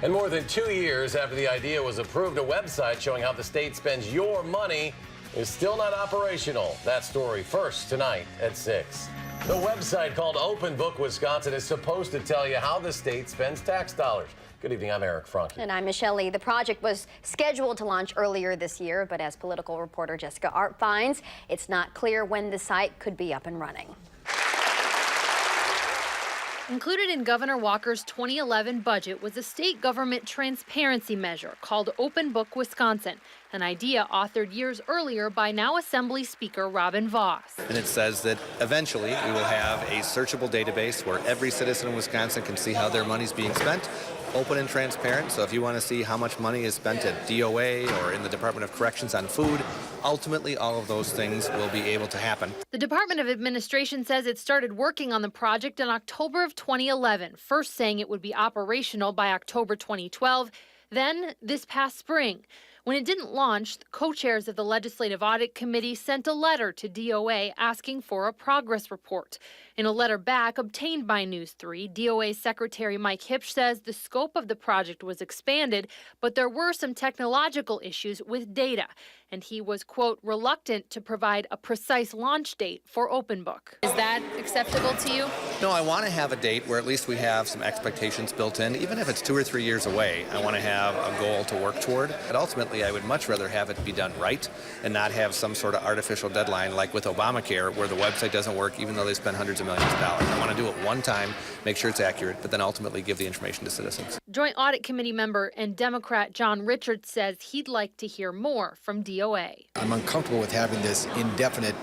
And more than 2 years after the idea was approved, a website showing how the state spends your money is still not operational. That story first tonight at 6. The website called Open Book Wisconsin is supposed to tell you how the state spends tax dollars. Good evening, I'm Eric Franke. And I'm Michelle Lee. The project was scheduled to launch earlier this year, but as political reporter Jessica Art finds, it's not clear when the site could be up and running. Included in Governor Walker's 2011 budget was a state government transparency measure called Open Book Wisconsin, an idea authored years earlier by now Assembly Speaker Robin Vos. And it says that eventually we will have a searchable database where every citizen in Wisconsin can see how their money's being spent, open and transparent. So if you want to see how much money is spent at DOA or in the Department of Corrections on food, ultimately all of those things will be able to happen. The Department of Administration says it started working on the project in October of 2011, first saying it would be operational by October 2012, then this past spring. When it didn't launch, the co-chairs of the Legislative Audit Committee sent a letter to DOA asking for a progress report. In a letter back obtained by News 3, DOA Secretary Mike Hipsch says the scope of the project was expanded, but there were some technological issues with data, and he was, quote, reluctant to provide a precise launch date for Open Book. Is that acceptable to you? No, I want to have a date where at least we have some expectations built in. Even if it's 2 or 3 years away, I want to have a goal to work toward. But ultimately, I would much rather have it be done right and not have some sort of artificial deadline like with Obamacare where the website doesn't work even though they spend hundreds of millions of dollars. I want to do it one time, make sure it's accurate, but then ultimately give the information to citizens. Joint Audit Committee member and Democrat John Richards says he'd like to hear more from DOA. I'm uncomfortable with having this indefinite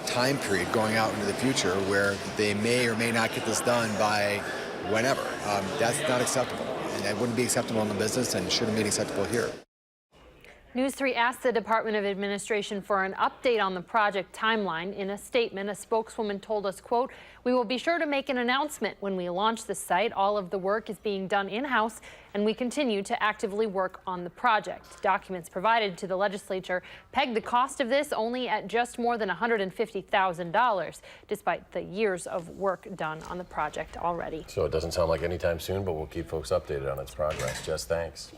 time period going out into the future where they may or may not get this done by whenever. That's not acceptable, and that wouldn't be acceptable in the business and shouldn't be acceptable here. News 3 asked the Department of Administration for an update on the project timeline. In a statement, a spokeswoman told us, quote, "We will be sure to make an announcement when we launch the site. All of the work is being done in-house, and we continue to actively work on the project." Documents provided to the legislature pegged the cost of this only at just more than $150,000, despite the years of work done on the project already. So it doesn't sound like anytime soon, but we'll keep folks updated on its progress. Jess, thanks.